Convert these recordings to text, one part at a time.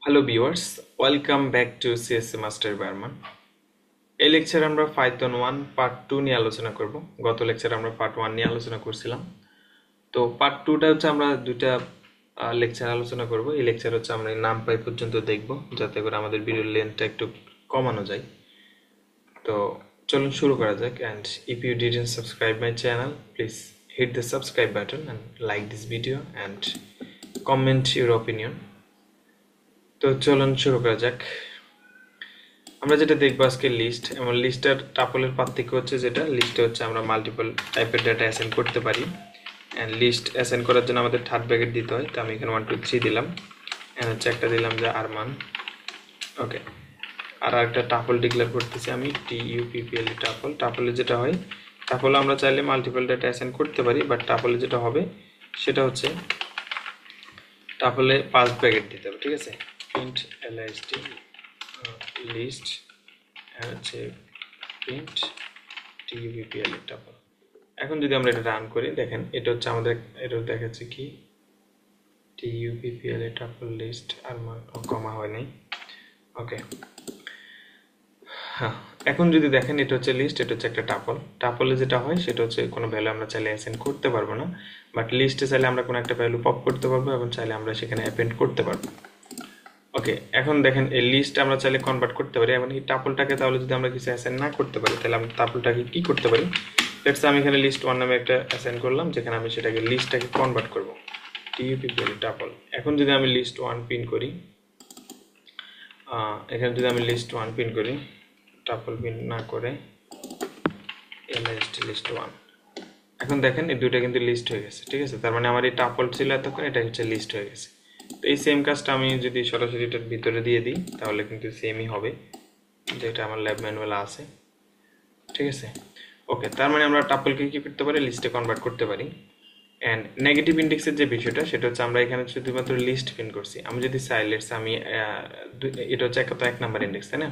Hello viewers, welcome back to CSC master Barman. এই লেকচারে আমরা পাইথন 1 পার্ট 2 নিয়ে আলোচনা করব। গত লেকচারে আমরা পার্ট 1 নিয়ে আলোচনা করছিলাম। তো পার্ট 2টা হচ্ছে আমরা দুইটা লেকচার আলোচনা করব। এই লেকচার হচ্ছে আমরা নামপাই পর্যন্ত দেখব, যাতে করে আমাদের ভিডিওর লেন্থটা একটু কমানো যায়। তো চলুন শুরু করা যাক। And if you didn't subscribe my channel, please hit the subscribe button and like this video and comment your opinion. তো চলুন শুরু করা যাক। আমরা যেটা দেখবো আজকে লিস্ট এবং লিস্টের টাপলের পার্থক্য হচ্ছে, যেটা লিস্টে হচ্ছে আমরা মাল্টিপল টাইপের ডাটা অ্যাসাইন করতে পারি। অ্যান্ড লিস্ট অ্যাসাইন করার জন্য আমাদের থার্ড ব্র্যাকেট দিতে হয়। তো আমি এখানে 1 2 3 দিলাম, অ্যান্ড হচ্ছে একটা দিলাম যে আরমান। ওকে, আর একটা টাপল ডিক্লেয়ার করতেছি আমি, TUPPL টাপল। টাপলে যেটা হয়, টাপলে আমরা চাইলে মাল্টিপল ডাটা অ্যাসাইন করতে পারি, বাট টাপলে যেটা হবে সেটা হচ্ছে টাপলে 5 ব্র্যাকেট দিতে হবে। ঠিক আছে, প্রিন্ট list লিস্ট হচ্ছে প্রিন্ট TUPPL টাপল। এখন যদি আমরা এটা রান করি, দেখেন এটা হচ্ছে আমাদের, এটা দেখাচ্ছে কি TUPPL টাপল লিস্ট, আর কমা হয় নাই। ওকে, হ্যাঁ, এখন যদি দেখেন এটা হচ্ছে লিস্ট, এটা হচ্ছে একটা টাপল। টাপলে যেটা হয় সেটা হচ্ছে কোনো ভ্যালু আমরা চাইলে অ্যাসাইন করতে পারবো না, বাট লিস্টে চাইলে আমরা কোনো একটা ভ্যালু পপ করতে পারবো এবং চাইলে আমরা সেখানে অ্যাপেন্ড করতে পারবো। ওকে, এখন দেখেন এই লিস্ট আমরা চাইলে কনভার্ট করতে পারি। এবং এই টাপলটাকে তাহলে যদি আমরা কিছু অ্যাসাইন না করতে পারি, তাহলে আমরা টাপলটাকে কি করতে পারি? লেটস আমি এখানে লিস্ট 1 নামে একটা অ্যাসাইন করলাম, যেখানে আমি সেটাকে লিস্টটাকে কনভার্ট করব TUPPL টাপল। এখন যদি আমি লিস্ট 1 পিন করি, এখানে যদি আমি লিস্ট 1 পিন করি, টাপল পিন না করে লিস্ট 1, এখন দেখেন এই দুইটা কিন্তু লিস্ট হয়ে গেছে। ঠিক আছে, তার মানে আমার এই টাপল ছিল এতক্ষণ, এটা হচ্ছে লিস্ট হয়ে গেছে। তো এই সেম কাজটা আমি যদি সরাসরি এটার ভিতরে দিয়ে দিই, তাহলে কিন্তু সেমই হবে, যেটা আমার ল্যাব ম্যানুয়ালে আছে। ঠিক আছে, ওকে, তার মানে আমরা টাপলকে কি করতে পারি? লিস্টে কনভার্ট করতে পারি। অ্যান্ড নেগেটিভ ইন্ডেক্সের যে বিষয়টা, সেটা হচ্ছে আমরা এখানে শুধুমাত্র লিস্ট প্রিন্ট করছি। আমি যদি চাই, লেটস আমি এটা হচ্ছে এক নাম্বার ইন্ডেক্স, তাই না?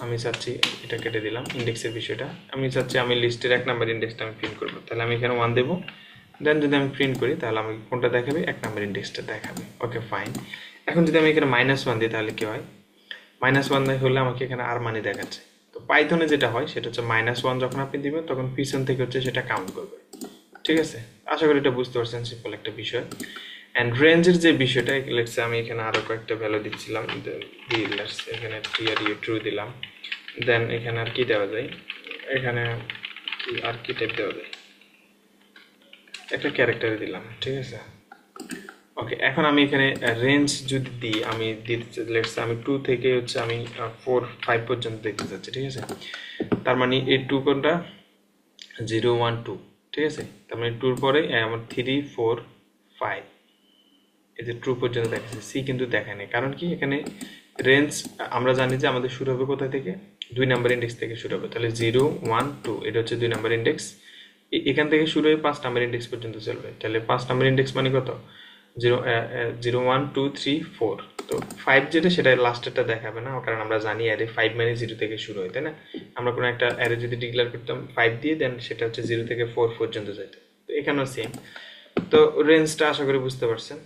আমি চাচ্ছি, এটা কেটে দিলাম ইন্ডেক্সের বিষয়টা, আমি চাচ্ছি আমি লিস্টের 1 নাম্বার ইন্ডেক্সটা আমি প্রিন্ট করবো। তাহলে আমি এখানে 1 দেবো, দেন যদি আমি প্রিন্ট করি, তাহলে আমাকে কোনটা দেখাবে? 1 নাম্বার ইন্ডেক্সটা দেখাবে। ওকে, ফাইন। এখন যদি আমি এখানে -1 দিই, তাহলে কি হয়? -1 হলে আমাকে এখানে আর মানে দেখাচ্ছে। তো পাইথনে যেটা হয় সেটা হচ্ছে -1 যখন আপনি দিবেন, তখন পিছন থেকে হচ্ছে সেটা কাউন্ট করবে। ঠিক আছে, আশা করি এটা বুঝতে পারছেন, সিম্পল একটা বিষয়। অ্যান্ড রেঞ্জের যে বিষয়টা, লেটস আমি এখানে আরো কয়েকটা ভ্যালু দিচ্ছিলাম, লেটস এখানে ট্রু দিলাম। দেন এখানে আর কি দেওয়া যায়, এখানে কি আর কি টাইপ দেওয়া যায়, একটা ক্যারেক্টারে দিলাম। ঠিক আছে, ওকে, এখন আমি এখানে রেঞ্জ যদি দিই, আমি দিতে লেটস আমি 2 থেকে হচ্ছে আমি 4 5 পর্যন্ত দেখতে চাচ্ছি। ঠিক আছে, তার মানে এই 2 কোনটা? 0 1 2। ঠিক আছে, তার মানে 2 পরে আমার 3 4 5, এই যে ট্রু পর্যন্ত দেখাচ্ছে, সি কিন্তু দেখায় না। কারণ কি? এখানে রেঞ্জ আমরা জানি যে আমাদের শুরু হবে কোথা থেকে? 2 নাম্বার ইন্ডেক্স থেকে শুরু হবে। তাহলে 0 1 2 এটা হচ্ছে 2 নাম্বার ইন্ডেক্স, এখান থেকে শুরু হয়ে 5 নাম্বার ইন্ডেক্স পর্যন্ত চলবে। তাহলে 5 নাম্বার ইন্ডেক্স মানে কত? 0 0 1 2 3 4। তো 5 যেটা, সেটা লাস্টেরটা দেখাবে না, কারণ আমরা জানি অ্যারে 5 মানে 0 থেকে শুরু হয়, তাই না? আমরা কোনো একটা অ্যারে যদি ডিক্লেয়ার করতাম 5 দিয়ে, দেন সেটা হচ্ছে 0 থেকে 4 পর্যন্ত যেত। তো এখানেও সেম। তো রেঞ্জটা আশা করি বুঝতে পারছেন।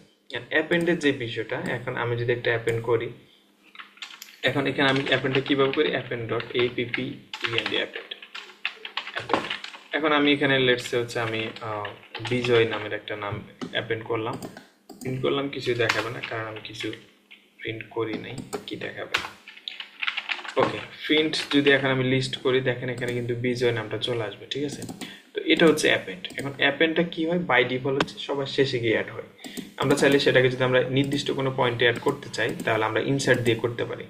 অ্যাপেন্ডের যে বিষয়টা, এখন আমি যদি একটা অ্যাপেন্ড করি, এখন এখানে আমি অ্যাপেন্ডটা কিভাবে করি? Append dot append append. এখন আমি এখানে লেটসে হচ্ছে আমি বিজয় নামের একটা নাম অ্যাপেন্ড করলাম, প্রিন্ট করলাম, কিছু দেখাবে না, কারণ আমি কিছু প্রিন্ট করি নাই। কি দেখাবে? ওকে, প্রিন্ট যদি এখন আমি লিস্ট করি, দেখেন এখানে কিন্তু বিজয় নামটা চলে আসবে। ঠিক আছে, তো এটা হচ্ছে অ্যাপেন্ড। এখন অ্যাপেন্ডটা কি হয়? বাই ডিফল্ট হচ্ছে সবার শেষে গিয়ে অ্যাড হয়। আমরা চাইলে সেটাকে যদি আমরা নির্দিষ্ট কোনো পয়েন্টে অ্যাড করতে চাই, তাহলে আমরা ইনসার্ট দিয়ে করতে পারি।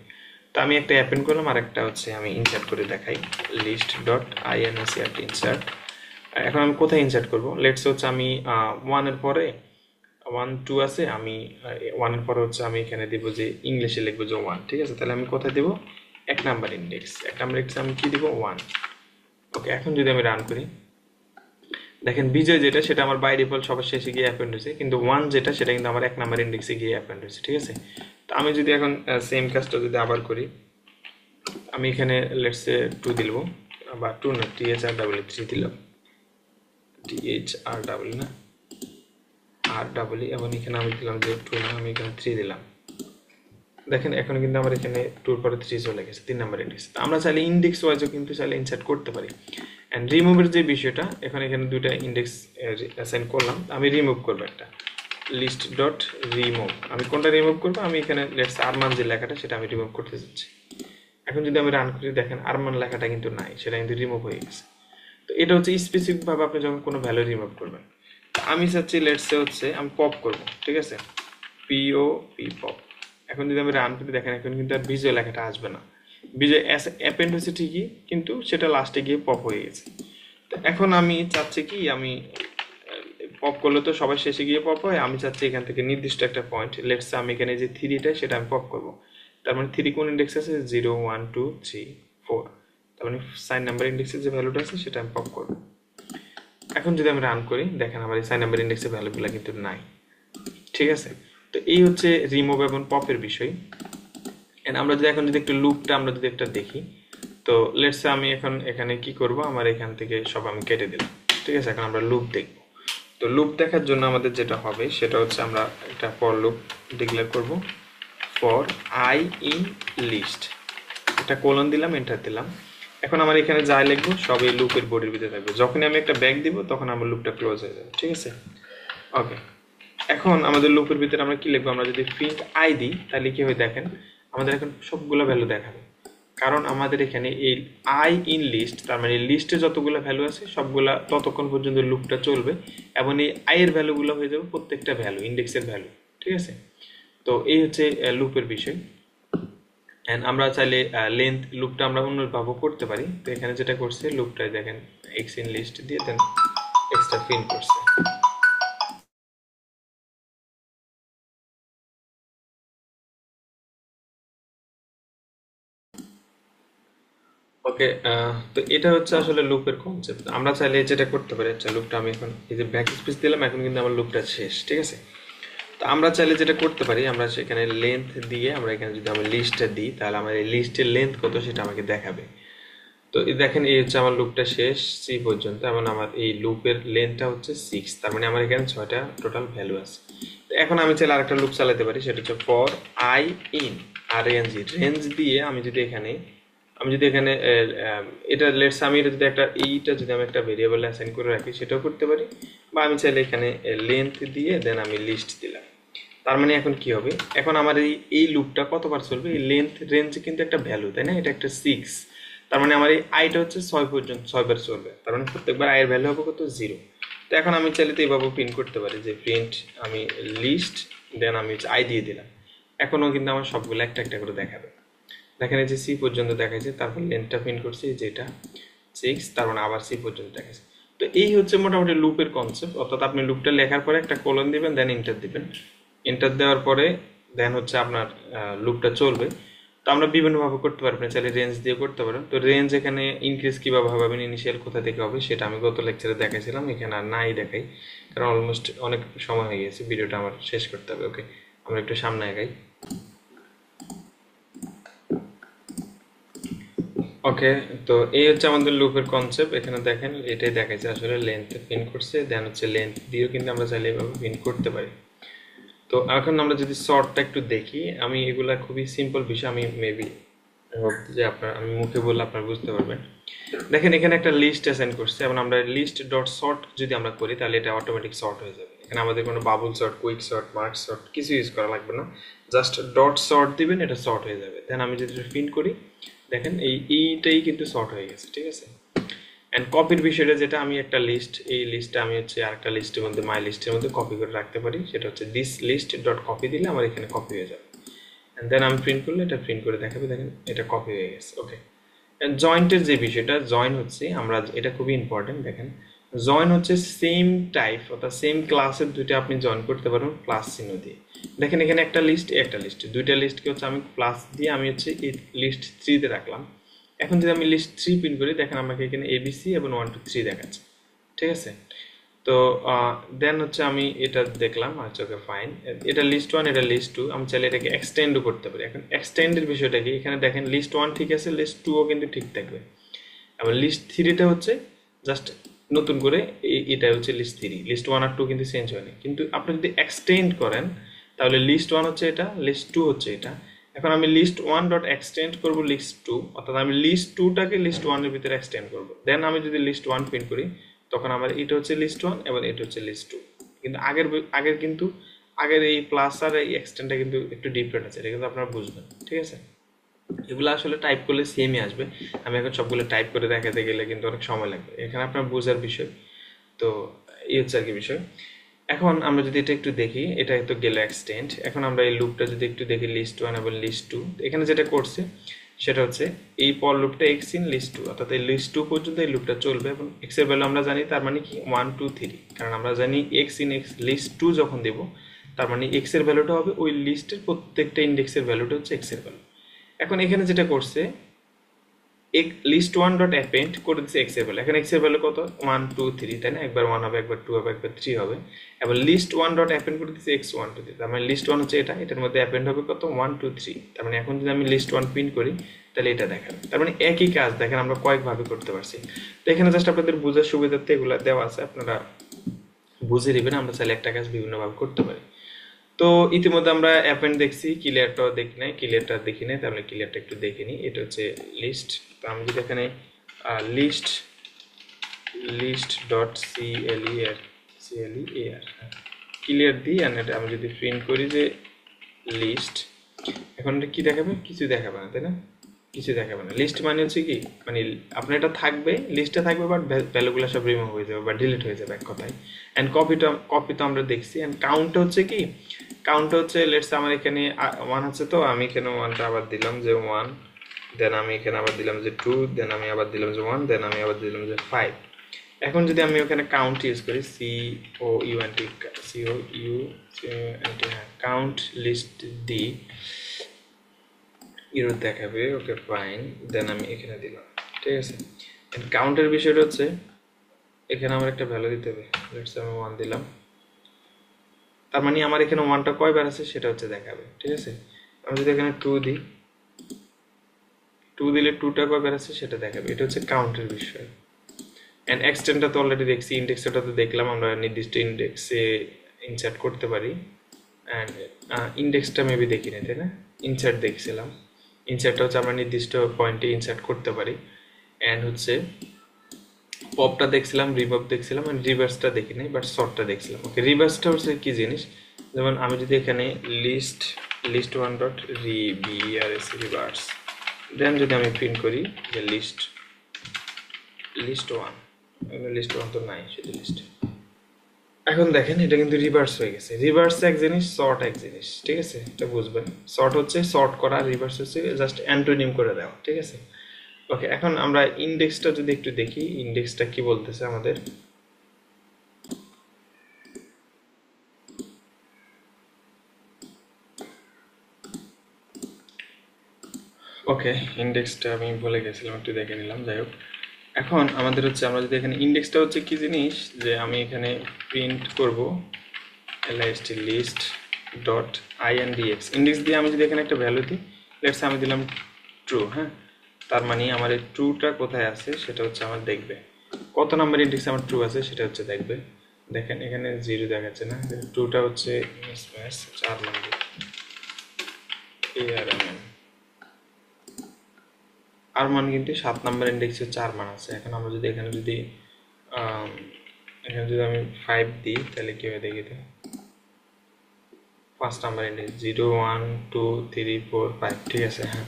তো আমি একটা অ্যাপেন্ড করলাম, আর একটা হচ্ছে আমি ইনসার্ট করে দেখাই, লিস্ট ডট insert ইনসার্ট। এখন আমি কোথায় ইনসার্ট করব? লেটস হচ্ছে আমি 1 এর পরে 1 2 আছে, আমি 1 এর পরে হচ্ছে আমি এখানে দেব যে ইংলিশে লিখবো যে 1। ঠিক আছে, তাহলে আমি কোথায় দেব? 1 নাম্বার ইন্ডেক্স। 1 নাম্বার ইন্ডেক্স আমি কি দেব? 1। ওকে, এখন যদি আমি রান করি, দেখেন বিজয় যেটা, সেটা আমার বাই ডিফল্ট সবার শেষে গিয়ে অ্যাপেন্ড হয়েছে, কিন্তু 1 যেটা, সেটা কিন্তু আমার 1 নাম্বার ইন্ডেক্সে গিয়ে অ্যাপেন্ড হয়েছে। ঠিক আছে, তো আমি যদি এখন সেম কাজটা যদি আবার করি, আমি এখানে লেটস 2 দিলব, বা 2 না, THR 3 দিলাম, THR না আর ডাবল, এবং এখানে আমি দিলাম যে 2 না, আমি এখানে 3 দিলাম। দেখেন এখন কিন্তু আমার এখানে 2 এর পরে 3 চলে গেছে, 3 নাম্বার ইন্ডেক্স। আমরা চাইলে ইন্ডেক্স ওয়াইজও কিন্তু চাইলে ইনসার্ট করতে পারি। অ্যান্ড রিমুভের যে বিষয়টা, এখানে দুইটা ইন্ডেক্স অ্যাসাইন করলাম, আমি রিমুভ করবো একটা লিস্ট ডট রিমুভ। আমি কোনটা রিমুভ করবো, আমি এখানে লেটস আরমান যে লেখাটা সেটা আমি রিমুভ করতে যাচ্ছি। এখন যদি আমি রান করি দেখেন আরমান লেখাটা কিন্তু নাই, সেটা কিন্তু রিমুভ হয়ে গেছে। তো এটা হচ্ছে স্পেসিফিকভাবে আপনি যখন কোনো ভ্যালু রিমুভ করবেন। আমি চাচ্ছি লেটসে হচ্ছে আমি পপ করব, ঠিক আছে, পি পপ। এখন যদি আমি রান করি দেখেন এখন কিন্তু আর বিজয় লেখাটা আসবে না। বিজয় অ্যাপেন্ড হয়েছে ঠিকই, কিন্তু সেটা লাস্টে গিয়ে পপ হয়ে গেছে। তো এখন আমি চাচ্ছি কি, আমি পপ করলে তো সবাই শেষে গিয়ে পপ হয়, আমি চাচ্ছি এখান থেকে নির্দিষ্ট একটা পয়েন্ট, লেটসে আমি এখানে যে 3টা সেটা আমি পপ করব। তার মানে 3 কোন ইন্ডেক্স আছে, 0 1 2 3 4, তার মানে সাইন নাম্বার ইন্ডেক্সের যে ভ্যালুটা আছে সেটা আমি পপ করব। এখন যদি আমি রান করি দেখেন আমার এই সাইন নাম্বার ইন্ডেক্সের ভ্যালুগুলো কিন্তু নাই, ঠিক আছে। তো এই হচ্ছে রিমুভ এবং পপের বিষয়। এন্ড আমরা যদি এখন যদি একটু লুপটা আমরা যদি একটা দেখি, তো লেটস আমি এখন এখানে কি করব, আমার এখান থেকে সব আমি কেটে দিলাম, ঠিক আছে। এখন আমরা লুপ দেখব। তো লুপ দেখার জন্য আমাদের যেটা হবে সেটা হচ্ছে আমরা একটা ফর লুপ ডিক্লেয়ার করব, ফর আই ইন লিস্ট, একটা কোলন দিলাম, এন্টার দিলাম। এখন আমার এখানে যা লিখবো সব এই লুপের বডির ভিতরে থাকবে। যখনই আমি একটা ব্যাক দিব তখন আমার লুপটা ক্লোজ হয়ে যাবে, ঠিক আছে। ওকে, এখন আমাদের লুপের ভিতরে আমরা কি লিখবো, আমরা যদি প্রিন্ট আই দিই তাহলে কি হয় দেখেন আমাদের এখন সবগুলো ভ্যালু দেখাবে, কারণ আমাদের এখানে এই আই ইন লিস্ট, তার মানে লিস্টে যতগুলো ভ্যালু আছে সবগুলা ততক্ষণ পর্যন্ত লুপটা চলবে, এবং এই আই এর ভ্যালুগুলো হয়ে যাবে প্রত্যেকটা ভ্যালু, ইন্ডেক্সের ভ্যালু, ঠিক আছে। তো এই হচ্ছে লুপের বিষয়। এন্ড আমরা চাইলে লেন্থ লুপটা আমরা অন্যভাবে করতে পারি। তো এখানে যেটা করছে লুপটাই দেখেন এক্স ইন লিস্ট দিয়ে দেন এক্সট্রা প্রিন্ট করছে। ওকে, তো এটা হচ্ছে আসলে লুপের কনসেপ্ট। আমরা চাইলে যেটা করতে পারি, আচ্ছা লুপটা আমি এখন এই যে ব্যাক স্পেস দিলাম, এখন কিন্তু আমার লুপটা শেষ, ঠিক আছে। তো আমরা চাইলে যেটা করতে পারি, আমরা সেখানে লেন্থ দিয়ে আমরা এখানে যদি আমি লিস্টটা দিই তাহলে আমার এই লিস্টের লেন্থ কত সেটা আমাকে দেখাবে। তো এই দেখেন এই হচ্ছে আমার লুপটা শেষ সি পর্যন্ত, এবং আমার এই লুপের লেন্থটা হচ্ছে 6, তার মানে আমার এখানে 6টা টোটাল ভ্যালু আছে। তো এখন আমি চাইলে আরেকটা লুপ চালাতে পারি, সেটা হচ্ছে ফর আই ইন আর রেঞ্জ দিয়ে আমি যদি এখানে এটা লেটস আমি এটা যদি একটা এইটা যদি আমি একটা ভেরিয়েবল অ্যাসাইন করে রাখি সেটাও করতে পারি, বা আমি চাইলে এখানে লেন্থ দিয়ে দেন আমি লিস্ট দিলাম। তার মানে এখন কি হবে, এখন আমার এই লুপটা কতবার চলবে, এই লেন্থ রেঞ্জ কিন্তু একটা ভ্যালু, তাই না, এটা একটা 6, তার মানে আমার এই আইটা হচ্ছে 6 পর্যন্ত 6 বার চলবে, তার মানে প্রত্যেকবার আয়ের ভ্যালু হবে কত, 0। তো এখন আমি চাইলে তো এইভাবে প্রিন্ট করতে পারি যে প্রিন্ট আমি লিস্ট দেন আমি আই দিয়ে দিলাম, এখনও কিন্তু আমার সবগুলো একটা একটা করে দেখাবে। দেখেন এই যে সি পর্যন্ত দেখাইছে, তারপর লেন্থটা প্রিন্ট করছি যেটা 6, তার মানে আবার সি পর্যন্ত দেখাইছে। তো এই হচ্ছে মোটামুটি লুপের কনসেপ্ট, অর্থাৎ আপনি লুপটা লেখার পরে একটা কোলন দিবেন, দেন এন্টার দিবেন, এন্টার দেওয়ার পরে দেন হচ্ছে আপনার লুপটা চলবে। তো আমরা বিভিন্নভাবে করতে পারবেন, চাইলে রেঞ্জ দিয়ে করতে পারেন। তো রেঞ্জ এখানে ইনক্রিজ কীভাবে হবে, ইনিশিয়াল কোথা থেকে হবে সেটা আমি গত লেকচারে দেখাইছিলাম, এখানে আর নাই দেখাই, কারণ অলমোস্ট অনেক সময় হয়ে গেছে, ভিডিওটা আমার শেষ করতে হবে। ওকে, আমরা একটু সামনে আগাই। ওকে, তো এই হচ্ছে আমাদের লুপের কনসেপ্ট। এখানে দেখেন এটাই দেখাইছে আসলে লেন্থ প্রিন্ট করছে, দেন হচ্ছে লেন্থ দিয়েও কিন্তু আমরা চাইলে এভাবে প্রিন্ট করতে পারি। তো এখন আমরা যদি শর্টটা একটু দেখি, আমি এগুলা খুবই সিম্পল বিষয়, আমি মেবি যে আমি মুখে বললে আপনারা বুঝতে পারবেন। দেখেন এখানে একটা লিস্ট অ্যাসাইন করছে, এবং আমরা লিস্ট ডট শর্ট যদি আমরা করি তাহলে এটা অটোমেটিক শর্ট হয়ে যাবে। এখানে আমাদের কোনো bubble short, quick short, mark short কিছু ইউজ করা লাগবে না, জাস্ট ডট শর্ট দিবেন, এটা শর্ট হয়ে যাবে। দেন আমি যদি প্রিন্ট করি দেখেন এইটাই কিন্তু শর্ট হয়ে গেছে, ঠিক আছে। অ্যান্ড কপির বিষয়টা যেটা, আমি একটা লিস্ট, এই লিস্টটা আমি হচ্ছে আরেকটা লিস্টের মধ্যে মাই লিস্টের মধ্যে কপি করে রাখতে পারি, সেটা হচ্ছে দিস লিস্ট ডট কপি দিলে আমার এখানে কপি হয়ে যাবে। অ্যান্ড দেন আমি প্রিন্ট করলে এটা প্রিন্ট করে দেখাবে, দেখেন এটা কপি হয়ে গেছে। ওকে, জয়েন্টের যে বিষয়টা, জয়েন হচ্ছে আমরা এটা খুবই ইম্পর্টেন্ট। দেখেন জয়েন হচ্ছে সেম টাইপ অর্থাৎ সেম ক্লাসের দুইটা আপনি জয়েন করতে পারবেন প্লাস চিহ্ন দিয়ে। দেখেন এখানে একটা লিস্ট, একটা লিস্ট, দুইটা লিস্টকে হচ্ছে আমি প্লাস দিয়ে আমি হচ্ছে এই লিস্ট 3-তে রাখলাম। এখন যদি আমি লিস্ট 3 প্রিন্ট করি দেখেন আমাকে এখানে এবিসি এবং 1 2 3 দেখাচ্ছে, ঠিক আছে। তো দেন হচ্ছে আমি এটা দেখলাম, আচ্ছা ওকে ফাইন, এটা লিস্ট 1, এটা লিস্ট 2, আমি চাইলে এটাকে এক্সটেন্ডও করতে পারি। এখন এক্সটেন্ডের বিষয়টা কি, এখানে দেখেন লিস্ট 1 ঠিক আছে, লিস্ট 2ও কিন্তু ঠিক থাকবে, এবং লিস্ট 3টা হচ্ছে জাস্ট নতুন করে এটা হচ্ছে লিস্ট 3, লিস্ট 1 আর 2 কিন্তু চেঞ্জ হয়নি। কিন্তু আপনি যদি এক্সটেন্ড করেন তাহলে লিস্ট 1 হচ্ছে এটা, লিস্ট 2 হচ্ছে এটা, এখন আমি লিস্ট ওয়ান ডট এক্সটেন্ড করবো লিস্ট টু, অর্থাৎ আমি লিস্ট টুটাকে লিস্ট ওয়ানের ভিতরে এক্সটেন্ড করবো। দেন আমি যদি লিস্ট ওয়ান প্রিন্ট করি তখন আমার এটা হচ্ছে লিস্ট ওয়ান এবং এটা হচ্ছে লিস্ট টু। কিন্তু আগের এই প্লাস আর এই এক্সটেন্ডটা কিন্তু একটু ডিফারেন্ট আছে, এটা কিন্তু আপনারা বুঝবেন, ঠিক আছে। এগুলো আসলে টাইপ করলে সেমই আসবে, আমি এখন সবগুলো টাইপ করে দেখাতে গেলে কিন্তু অনেক সময় লাগবে, এখানে আপনার বোঝার বিষয়। তো এই হচ্ছে আর কি বিষয়। এখন আমরা যদি এটা একটু দেখি, এটা তো গেল এক্সটেন্ড। এখন আমরা এই লুপটা যদি একটু দেখি লিস্ট ওয়ান এবং লিস্ট টু, এখানে যেটা করছে সেটা হচ্ছে এই পর লুপটা এক্স ইন লিস্ট টু, অর্থাৎ এই লিস্ট টু পর্যন্ত এই লুপটা চলবে এবং এক্স এর ভ্যালু আমরা জানি, তার মানে কি 1 2 3, কারণ আমরা জানি X in X list two যখন দেব তার মানে এক্স এর ভ্যালুটা হবে ওই লিস্টের প্রত্যেকটা ইন্ডেক্সের ভ্যালুটা হচ্ছে এক্স এর ভ্যালু। এখন এখানে যেটা করছে লিস্ট ওয়ান ডট অ্যাপেন্ড করে দিচ্ছে এক্স এর ভ্যালু। এখন এক্স এর ভ্যালু কত 1 2 3, তাই না? একবার 1 হবে, একবার 2 হবে, একবার 3 হবে। এবার লিস্ট ওয়ান ডট অ্যাপেন্ড করে দিচ্ছে এক্স 1 2 3, তার মানে লিস্ট ওয়ান হচ্ছে এটা, এটার মধ্যে অ্যাপেন্ড হবে কত 1 2 3। তার মানে এখন যদি আমি লিস্ট ওয়ান প্রিন্ট করি তাহলে এটা দেখাবে। তার মানে একই কাজ দেখেন আমরা কয়েকভাবে করতে পারছি। তো এখানে জাস্ট আপনাদের বোঝার সুবিধার্থে এগুলো দেওয়া আছে, আপনারা বুঝে নেবেন। আমরা চাইলে একটা কাজ বিভিন্নভাবে করতে পারি। তো ইতিমধ্যে আমরা অ্যাপেন্ড দেখছি, ক্লিয়ারটাও দেখি নাই, ক্লিয়ারটা দেখি নাই, তাহলে ক্লিয়ারটা একটু দেখে নিই। এটা হচ্ছে লিস্ট। তো আমি যদি এখানে লিস্ট ডট clear ক্লিয়ার দিই, আর এটা আমি যদি প্রিন্ট করি যে লিস্ট, এখন এটা কি দেখাবে? কিছু দেখাবে না, তাই না? কিছু দেখাবে না। লিস্ট মানে হচ্ছে কি, মানে আপনার এটা থাকবে, লিস্টে থাকবে, বাট ভ্যালুগুলো সব রিমুভ হয়ে যাবে বা ডিলিট হয়ে যাবে এক কথায়। অ্যান্ড কপি তো আমরা দেখছি। অ্যান্ড কাউন্টটা হচ্ছে কি, কাউন্টটা হচ্ছে লেটস আমার এখানে 1 আছে, তো আমি এখানে 1টা আবার দিলাম যে 1, দেন আমি এখানে আবার দিলাম যে 2, দেন আমি আবার দিলাম যে 1, দেন আমি আবার দিলাম যে 5। এখন যদি আমি ওখানে কাউন্ট ইউজ করি কাউন্ট লিস্ট দি, ইউরো দেখাবে, ওকে ফাইন, দেন আমি এখানে দিলাম, ঠিক আছে। কাউন্টের বিষয়টা হচ্ছে এখানে আমার একটা ভ্যালু দিতে হবে, লেটস আমি 1 দিলাম, তার মানে আমার এখানে 1টা কয়বার আছে সেটা হচ্ছে দেখাবে, ঠিক আছে। আমি যদি এখানে 2 দিই, 2 দিলে 2টা কয়বার আছে সেটা দেখাবে, এটা হচ্ছে কাউন্টের বিষয়। এন্ড এক্সটেন্ডটা তো অলরেডি দেখছি, ইন্ডেক্সটা তো দেখলাম, আমরা নির্দিষ্ট ইন্ডেক্সে ইনসার্ট করতে পারি। এন্ড ইন্ডেক্সটা মেবি দেখি না, তাই না? ইনসার্ট দেখছিলাম, ইনসার্টটা হচ্ছে আমরা নির্দিষ্ট পয়েন্টে ইনসার্ট করতে পারি। এন্ড হচ্ছে পপটা দেখছিলাম, রিমুভ দেখছিলাম, এন্ড রিভার্সটা দেখি নাই, বাট শর্টটা দেখছিলাম। ওকে, রিভার্সটা হচ্ছে কি জিনিস, যেমন আমি যদি এখানে লিস্ট ওয়ান ডট রিভার্স, দেন যদি আমি প্রিন্ট করি যে লিস্ট ওয়ান, লিস্ট ওয়ান তো নাই, শুধু লিস্ট। এখন দেখেন এটা কিন্তু রিভার্স হয়ে গেছে। রিভার্স এক জিনিস, সর্ট এক জিনিস, ঠিক আছে? এটা বুঝবেন। সর্ট হচ্ছে সর্ট করা, রিভার্স হচ্ছে জাস্ট অ্যান্টোনিম করে দেওয়া, ঠিক আছে? ওকে, এখন আমরা ইন্ডেক্সটা যদি একটু দেখি, ইন্ডেক্সটা কি বলতেছে আমাদের। ওকে, ইন্ডেক্সটা আমি বলে গেছিলাম, একটু দেখে নিলাম, যাই হোক। এখন আমাদের হচ্ছে, আমরা যদি এখানে ইন্ডেক্সটা হচ্ছে কি জিনিস, যে আমি এখানে প্রিন্ট করব list ডট indx, ইন্ডেক্স দিয়ে আমি যদি এখানে একটা ভ্যালু দিই, লেটস আমি দিলাম ট্রু, হ্যাঁ, তার মানে আমার এই ট্রুটা কোথায় আছে সেটা হচ্ছে আমার দেখবে, কত নাম্বার ইন্ডেক্স আমার ট্রু আছে সেটা হচ্ছে দেখবে। দেখেন এখানে 0 দেখাচ্ছে না, ট্রুটা হচ্ছে মিসম্যাচ 4 নাম্বার আর মান কিন্তু 7 নাম্বার ইন্ডেক্সে 4 মান আছে। এখন আমরা যদি এখানে যদি আমি 5 দিই তাহলে কি হবে দেখি তো, 5 নাম্বার ইন্ডেক্স 0 1 2 3 4 5, ঠিক আছে। হ্যাঁ,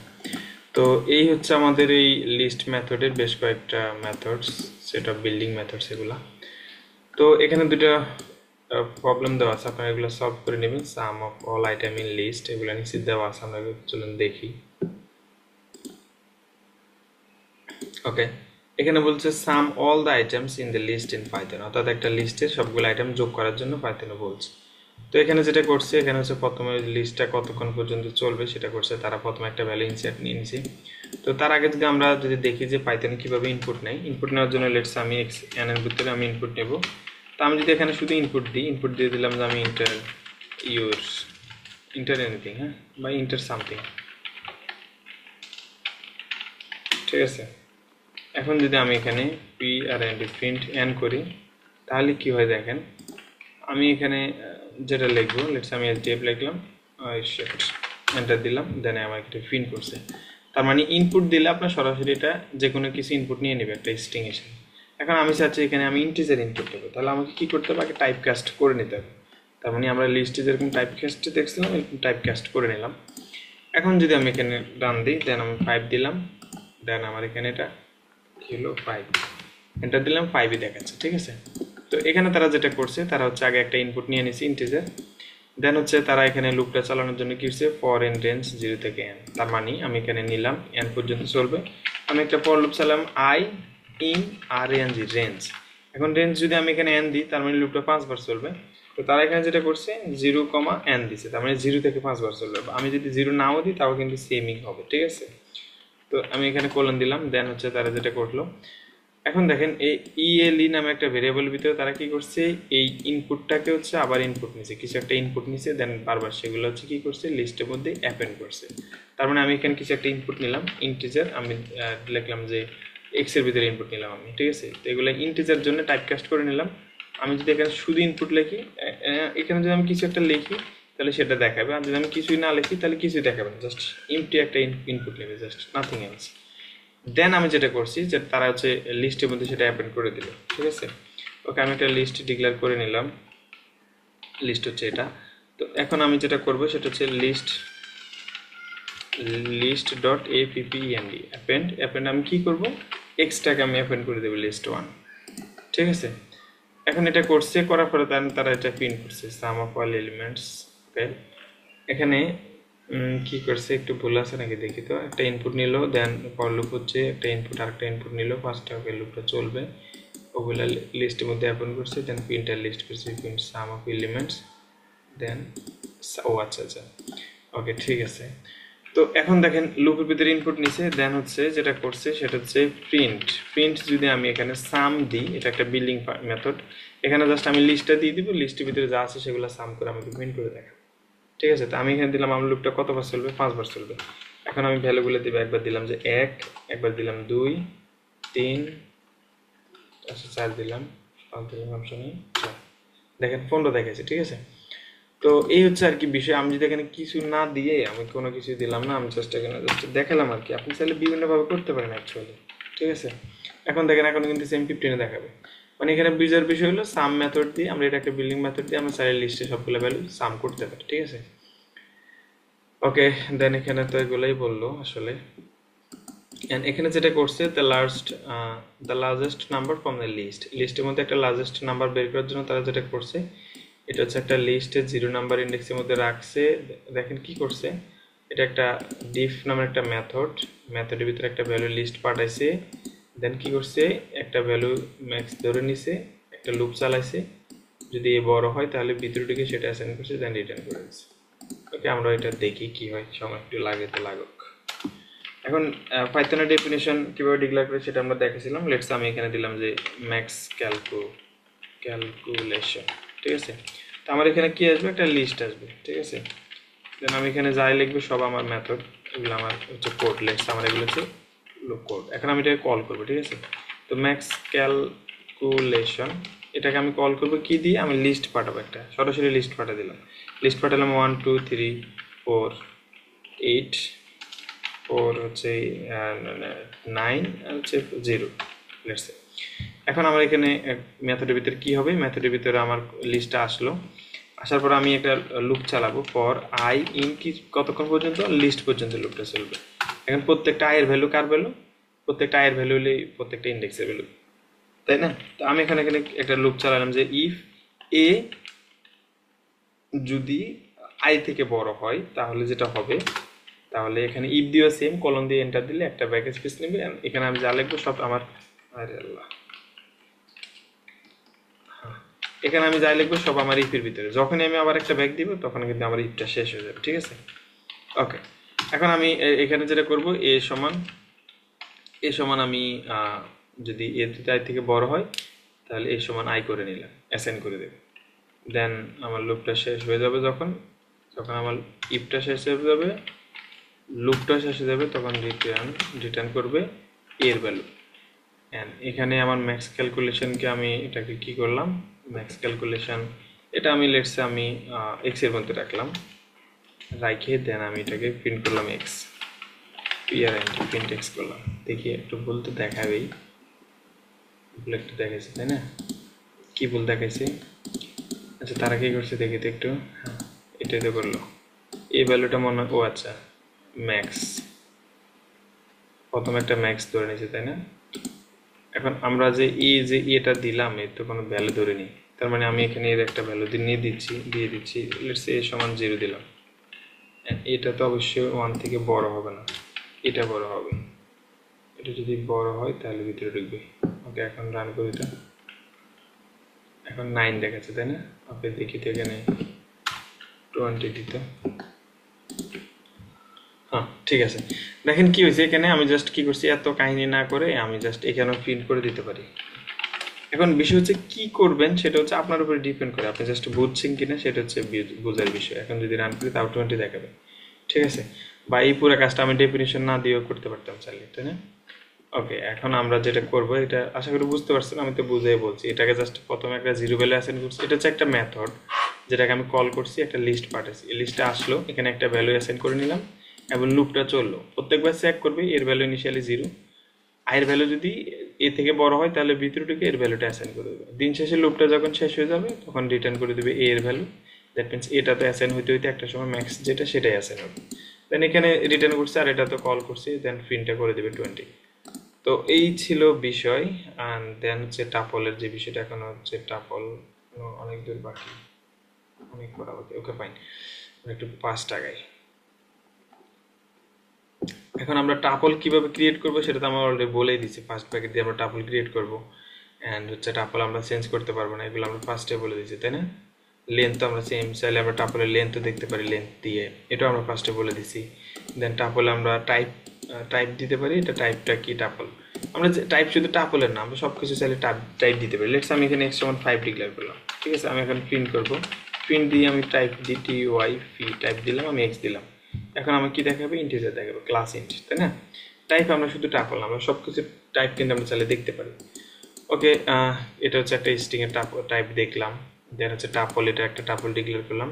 তো এই হচ্ছে আমাদের এই লিস্ট মেথডের বেশ কয়েকটা methods, set of building methods এগুলা। তো এখানে দুটো প্রবলেম দেওয়া আছে, আপনারা এগুলো সলভ করে নেবেন। Sum of all item in list, এগুলো নিচে দেওয়া আছে, আমরা চলুন দেখি। ওকে, এখানে বলছে sum all the items in the list in Python, অর্থাৎ একটা লিস্টে সবগুলো আইটেম যোগ করার জন্য পাইথনে বলছে। তো এখানে যেটা করছে, এখানে হচ্ছে প্রথমে লিস্টটা কতক্ষণ পর্যন্ত চলবে সেটা করছে, তারা প্রথমে একটা ভ্যালু ইনসার্ট নিয়ে নিছে। তো তার আগে যদি আমরা দেখি যে পাইথনে কিভাবে ইনপুট নেয়, ইনপুট নেওয়ার জন্য লেটস আমি n এর ভিতরে আমি ইনপুট নেব। তো আমি যদি এখানে শুধু ইনপুট দিই, ইনপুট দিয়ে দিলাম যে আমি ইন্টার এনিথিং, হ্যাঁ, বা ইন্টার সামথিং, ঠিক আছে। এখন যদি আমি এখানে প্রিন্ট n করি তাহলে কি হয় দেখেন, আমি এখানে যেটা লিখবো, লেটস আমি SDF লিখলাম, শিফট এন্টার দিলাম, দেন আমাকে এটা প্রিন্ট করছে। তার মানে ইনপুট দিলে আপনার সরাসরি এটা যে কোনো কিছু ইনপুট নিয়ে নেবে একটা স্ট্রিং হিসেবে। এখন আমি চাচ্ছি এখানে আমি ইন্টিজার ইনপুট দেবো, তাহলে আমাকে কি করতে হবে, আগে টাইপ কাস্ট করে নিতে হবে। তার মানে আমরা লিস্টে যেরকম টাইপ কাস্টে দেখছিলাম এরকম টাইপ কাস্ট করে নিলাম। এখন যদি আমি এখানে ডান দিই, দেন আমি 5 দিলাম, দেন আমার এখানে এটা কি হলো 5, এন্টার দিলাম, 5ই দেখাচ্ছে, ঠিক আছে। তো এখানে তারা যেটা করছে, তারা হচ্ছে আগে একটা ইনপুট নিয়ে নিয়েছে ইন্টিজার, দেন হচ্ছে তারা এখানে লুপটা চালানোর জন্য কি করছে, ফর এন রেঞ্জ 0 থেকে n। তার মানে আমি এখানে নিলাম n পর্যন্ত চলবে, আমি একটা ফর লুপ চালাম i in R N G range. এখন রেঞ্জ যদি আমি এখানে n দিই, তার মানে লুপটা 5 বার চলবে। তো তারা এখানে যেটা করছে 0, n দিছে, তার মানে 0 থেকে 5 বার চলবে। আমি যদি 0 নাও দিই তাও কিন্তু সেমই হবে, ঠিক আছে। তো আমি এখানে কোলন দিলাম, দেন হচ্ছে তারা যেটা করলো, এখন দেখেন এই ইএলই নামে একটা ভেরিয়েবলের ভিতরে তারা কি করছে, এই ইনপুটটাকে হচ্ছে আবার ইনপুট নিছে, কিছু একটা ইনপুট নিছে, দেন বারবার সেগুলো হচ্ছে কি করছে, লিস্টের মধ্যে অ্যাপেন্ড করছে। তার মানে আমি এখানে কিছু একটা ইনপুট নিলাম ইন্টিজার, আমি লিখলাম যে এক্স এর ভিতরে ইনপুট নিলাম আমি, ঠিক আছে। তো এগুলো ইন্টিজার জন্য টাইপ কাস্ট করে নিলাম। আমি যদি এখানে শুধু ইনপুট লিখি, এখানে যদি আমি কিছু একটা লিখি তাহলে সেটা দেখাবে, আর যদি আমি কিছুই না লিখি তাহলে কিছুই দেখাবে না, জাস্ট এমটি একটা ইনপুট নেবে, জাস্ট নাথিং এলস। দেন আমি যেটা করছি যে তারা হচ্ছে লিস্টের মধ্যে সেটা অ্যাপেন্ড করে দিল, ঠিক আছে। ওকে, আমি একটা লিস্ট ডিক্লেয়ার করে নিলাম, লিস্ট হচ্ছে এটা। তো এখন আমি যেটা করব সেটা হচ্ছে লিস্ট ডট append অ্যাপেন্ড আমি কি করব, এক্সটাকে আমি অ্যাপেন্ড করে দেবো লিস্ট 1, ঠিক আছে। এখন এটা করছে, করার পরে তারা এটা প্রিন্ট করছে সাম অফ অল এলিমেন্টস। ওকে, এখানে কি করছে, একটু ভুল আছে নাকি দেখি। তো একটা ইনপুট নিল, দেন ফর লুপ হচ্ছে একটা ইনপুট আরেকটা ইনপুট নিল, ফার্স্টটা ওকে লুপটা চলবে, ওগুলা লিস্টের মধ্যে অ্যাপেন্ড করছে, দেন প্রিন্টার লিস্ট করছে, প্রিন্ট সাম অফ এলিমেন্টস, দেন ও আচ্ছা ওকে, ঠিক আছে। তো এখন দেখেন লুপের ভিতরে ইনপুট নিছে, দেন হচ্ছে যেটা করছে সেটা হচ্ছে প্রিন্ট যদি আমি এখানে সাম দিই, এটা একটা বিল্ডিং মেথড, এখানে জাস্ট আমি লিস্টটা দিয়ে দিব, লিস্টের ভিতরে যা আছে সেগুলো সাম করে আমাকে প্রিন্ট করে দেখাবো, ঠিক আছে। তো আমি এখানে দিলাম আমার লুপটা কতবার চলবে, 5 বার চলবে। এখন আমি ভ্যালুগুলো দিব, একবার দিলাম যে 1, একবার দিলাম 2, 3, 4 দিলাম, 5 দিলাম, অপশন নেই 4, দেখেন 15 দেখাচ্ছে, ঠিক আছে। তো এই হচ্ছে আর কি বিষয়। আমি যদি এখানে কিছু না দিয়ে, আমি কোনো কিছু দিলাম না, আমি জাস্ট এখানে জাস্ট দেখালাম আর কি। আপনি চাইলে বিভিন্নভাবে করতে পারেন অ্যাকচুয়ালি, ঠিক আছে। এখন দেখেন এখন কিন্তু সেম 15 দেখাবে, মানে এখানে বিজার বিষয় হলো সাম মেথড দিয়ে আমরা এটা একটা বিল্ডিং মেথড দিয়ে আমরা চাইলে লিস্টে সবগুলো ভ্যালু সাম করতে পারি, ঠিক আছে। ওকে, দেন এখানে তো এগুলাই বললো আসলে। এন্ড এখানে যেটা করছে the largest number from the লিস্টের মধ্যে একটা লার্জেস্ট নাম্বার বের করার জন্য তারা যেটা করছে, এটা হচ্ছে একটা লিস্টে 0 নাম্বার ইন্ডেক্সের মধ্যে রাখছে। দেখেন কি করছে, এটা একটা ডিফ নামের একটা মেথডের ভিতরে একটা ভ্যালু লিস্ট পাঠাইছে, দেন কি করছে, একটা ভ্যালু ম্যাক্স ধরে নিছে, একটা লুপ চালাইছে, যদি এ বড় হয় তাহলে ভিতরটিকে সেটা অ্যাসাইন করছে, দেন রিটার্ন করে দিচ্ছে। ওকে, আমরা এটা দেখি কি হয়, সময় একটু লাগে তো লাগুক। এখন পাইথনের ডেফিনিশন কিভাবে ডিক্লেয়ার করে সেটা আমরা দেখেছিলাম। লেটস আমি এখানে দিলাম যে ম্যাক্স ক্যালকুলেশন, ঠিক আছে। তো আমার এখানে কি আসবে, একটা লিস্ট আসবে, ঠিক আছে। দেন আমি এখানে যাই লিখবো সব আমার মেথড, এগুলো আমার হচ্ছে কোড, লেটস আমার এগুলো হচ্ছে কোড। এখন আমি এটাকে কল করবো, ঠিক আছে। তো ম্যাক্স ক্যালকুলেশন এটাকে আমি কল করবো কি দিয়ে, আমি লিস্ট পাঠাবো, একটা সরাসরি লিস্ট পাঠা দিলাম, লিস্ট পাঠালাম 1 2 3 4 8 4 হচ্ছে 9 আর হচ্ছে 0, লেটস সে। এখন আমার এখানে মেথডের ভিতরে কি হবে, মেথডের ভিতরে আমার লিস্টটা আসলো, আসার পর আমি একটা লুপ চালাবো ফর আই ইন কি কতক্ষণ পর্যন্ত, লিস্ট পর্যন্ত লুপটা চলবে। এখন প্রত্যেকটা আয়ের ভ্যালু কার ভ্যালু, প্রত্যেকটা আয়ের ভ্যালু হলে প্রত্যেকটা ইন্ডেক্সের ভ্যালু, তাই না। তো আমি এখানে একটা লুপ চালালাম যে ইফ এ যদি আই থেকে বড় হয় তাহলে যেটা হবে, তাহলে এখানে ইফ দিও সেম কলম দিয়ে এন্টার দিলে একটা ব্যাক স্পেস নেবে। এখানে আমি যা লিখবো সব আমার, আরে আল্লাহ, এখানে আমি যাই লিখবো সব আমার ইফের ভিতরে, যখনই আমি আবার একটা ব্যাক দিব তখন কিন্তু আমার ইফটা শেষ হয়ে যাবে, ঠিক আছে। ওকে, এখন আমি এখানে যেটা করব, এ সমান আমি যদি এ আই থেকে বড় হয় তাহলে এ সমান আই করে নিলাম, অ্যাসাইন করে দেবে, দেন আমার লুপটা শেষ হয়ে যাবে, যখন আমার ইফটা শেষ হয়ে যাবে, লুপটা শেষ হয়ে যাবে, তখন রিটার্ন করবে এর ভ্যালু। অ্যান্ড এখানে আমার ম্যাক্স ক্যালকুলেশনকে আমি এটাকে কি করলাম, ম্যাক্স ক্যালকুলেশন এটা আমি লেটসে আমি এক্স এর মধ্যে রাখলাম, রাখে দেন আমি এটাকে প্রিন্ট করলাম x, PR enter print x করলাম। দেখি একটু ভুল তো দেখাবেই, ভুল একটু দেখাইছে তাই না? কি ভুল দেখাইছে? আচ্ছা তারা কি করছে দেখি তো একটু। হ্যাঁ এটাই তো করলো, এই ভ্যালুটা মনে, ও আচ্ছা ম্যাক্স, প্রথমে একটা ম্যাক্স ধরে নিয়েছে তাই না? এখন আমরা যে এটা দিলাম এর তো কোনো ভ্যালু ধরে নিই, তার মানে আমি এখানে এর একটা ভ্যালু দিয়ে দিচ্ছি লেটস সে সমান 0 দিলাম। এটা তো অবশ্যই 1 থেকে বড় হবে না, এটা বড় হবে, এটা যদি বড় হয় তাহলে ভিতরে ঢুকবে। ওকে এখন রান করি এটা, এখন 9 দেখাচ্ছে তাই না? ওকে দেখি তো এখানে 20 দিতে, হ্যাঁ ঠিক আছে। দেখেন কি হয়েছে এখানে, আমি জাস্ট কি করছি, এত কাহিনী না করে আমি জাস্ট এখানেও প্রিন্ট করে দিতে পারি। এখন বিষয় হচ্ছে কি করবেন সেটা হচ্ছে আপনার উপরে ডিপেন্ড করে, আপনি জাস্ট বুঝছেন কিনা সেটা হচ্ছে বোঝার বিষয়। এখন যদি রান করি তাও 20 দেখাবে, ঠিক আছে? বা এই পুরো কাজটা আমি ডেফিনিশন না দিয়েও করতে পারতাম চাইলে, তাই না? ওকে এখন আমরা যেটা করব, এটা আশা করি বুঝতে পারছেন, আমি তো বুঝাই বলছি। এটাকে জাস্ট প্রথমে একটা জিরো ভ্যালু অ্যাসাইন করছি, এটা হচ্ছে একটা মেথড যেটাকে আমি কল করছি, একটা লিস্ট পাঠাচ্ছি, এই লিস্টে আসলো, এখানে একটা ভ্যালু অ্যাসাইন করে নিলাম এবং লুপটা চললো, প্রত্যেকবার চেক করবে এর ভ্যালু ইনিশিয়ালি 0, আয়ের ভ্যালু যদি এ থেকে বড় হয় তাহলে ভিতরটাকে এর ভ্যালুটা অ্যাসাইন করে দেবে। দিন শেষে লুপটা যখন শেষ হয়ে যাবে তখন রিটার্ন করে দেবে এ এর ভ্যালু, দ্যাট মিনস এটা তো অ্যাসাইন হইতে হইতে একটা সময় ম্যাক্স যেটা সেটাই অ্যাসাইন হবে। দেন এখানে রিটার্ন করছে আর এটা তো কল করছি, দেন প্রিন্টটা করে দেবে 20। তো এই ছিল বিষয়। অ্যান্ড দেন হচ্ছে টাপলের যে বিষয়টা, এখন হচ্ছে টাপল অনেক দূর বাকি, অনেক করা বাকি। ওকে ফাইন, একটু 5 টাকায়। এখন আমরা টাপল কিভাবে ক্রিয়েট করবো সেটা তো আমরা অলরেডি বলেই দিচ্ছি, ফার্স্ট প্যাকেট দিয়ে আমরা টাপল ক্রিয়েট করবো। অ্যান্ড হচ্ছে টাপল আমরা চেঞ্জ করতে পারবো না, এগুলো আমরা ফার্স্টে বলে দিচ্ছি তাই না? লেন্থ তো আমরা সেম চাইলে আমরা টাপলের লেন্থও দেখতে পারি লেন্থ দিয়ে, এটাও আমরা ফার্স্টে বলে দিছি। দেন টাপলে আমরা টাইপ দিতে পারি, এটা টাইপটা কি টাপল, আমরা যে টাইপ শুধু টাপলের না, আমরা সব কিছু চাইলে টাইপ দিতে পারি। লেটস আমি এখানে x=5 ডিক্লেয়ার করলাম, ঠিক আছে? আমি এখন প্রিন্ট করবো, প্রিন্ট দিয়ে আমি টাইপ দিই TY ফি টাইপ দিলাম, আমি x দিলাম। এখন আমার কি দেখাবে, ইন্টিজার দেখাবে, ক্লাস ইন্ট, তাই না? টাইপ আমরা শুধু টাপল না, আমরা সব কিছু টাইপ কিন্তু আমরা চাইলে দেখতে পারি। ওকে এটা হচ্ছে একটা স্ট্রিং এর টাইপ দেখলাম, দেন হচ্ছে টাপল, এটা একটা টাপল ডিক্লেয়ার করলাম,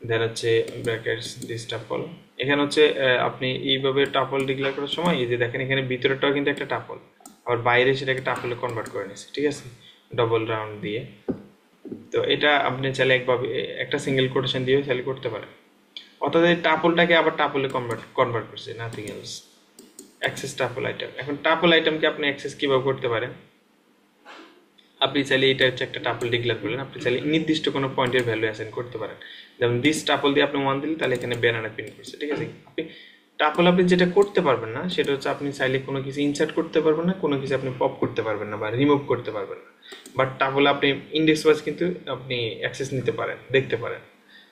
দেন হচ্ছে ব্র্যাকেটস দিস টাপল। এখানে হচ্ছে আপনি এইভাবে টাপল ডিক্লেয়ার করার সময় এই যে দেখেন এখানে ভিতরেরটাও কিন্তু একটা টাপল, আবার বাইরে সেটাকে টাপলে কনভার্ট করে নিয়েছে, ঠিক আছে? ডবল রাউন্ড দিয়ে। তো এটা আপনি চাইলে একভাবে একটা সিঙ্গেল কোটেশন দিয়ে চাইলে করতে পারেন, অর্থাৎ এই টাপলটাকে আবার টাপলে কনভার্ট করছে, nothing else. Access tuple item, এখন টাপল আইটেমকে আপনি অ্যাক্সেস কিভাবে করতে পারেন, আপনি চাইলে এটা হচ্ছে একটা টাপল ডিক্লেয়ার করলেন, আপনি চাইলে নির্দিষ্ট কোনো পয়েন্টের ভ্যালু অ্যাসাইন করতে পারেন। যেমন দিস টাপল দিয়ে আপনি 1 দিলেন, তাহলে এখানে ব্যানানা প্রিন্ট করছে, ঠিক আছে? আপনি যেটা করতে পারবেন না সেটা হচ্ছে আপনি চাইলে কোনো কিছু ইনসার্ট করতে পারবেন না, কোনো কিছু আপনি পপ করতে পারবেন না বা রিমুভ করতে পারবেন না। বাট টাপলে আপনি ইন্ডেক্স ওয়াইজ কিন্তু আপনি অ্যাক্সেস নিতে পারেন, দেখতে পারেন।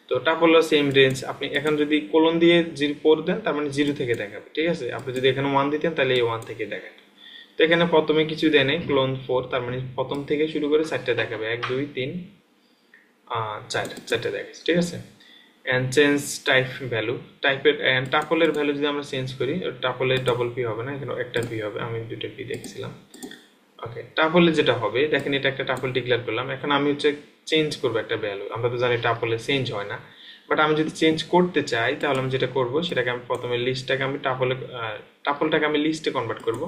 তো টাপল সেম রেঞ্জ, আপনি এখন যদি কোলন দিয়ে 0 দেন তার মানে 0 থেকে দেখাবে, ঠিক আছে? আপনি যদি এখানে 1 দিতেন তাহলে এই 1 থেকে দেখাবে। তো এখানে প্রথমে কিছু দেয় নেই, ক্লোন 4, তার মানে প্রথম থেকে শুরু করে 4টা দেখাবে, 1 2 3 4টা দেখাচ্ছে, ঠিক আছে? অ্যান্ড চেঞ্জ টাইপ ভ্যালু, টাইপের টাপলের ভ্যালু যদি আমরা চেঞ্জ করি, টাপলের ডবল পি হবে না, এখানে একটা পি হবে, আমি 2টা পি দেখছিলাম। ওকে টাপলে যেটা হবে দেখেন, এটা একটা টাপল ডিক্লেয়ার করলাম, এখন আমি হচ্ছে চেঞ্জ করবো একটা ভ্যালু, আমরা তো জানি টাপলে চেঞ্জ হয় না, বাট আমি যদি চেঞ্জ করতে চাই তাহলে আমি যেটা করবো সেটাকে আমি প্রথমে লিস্টটাকে আমি টাপলটাকে আমি লিস্টে কনভার্ট করবো,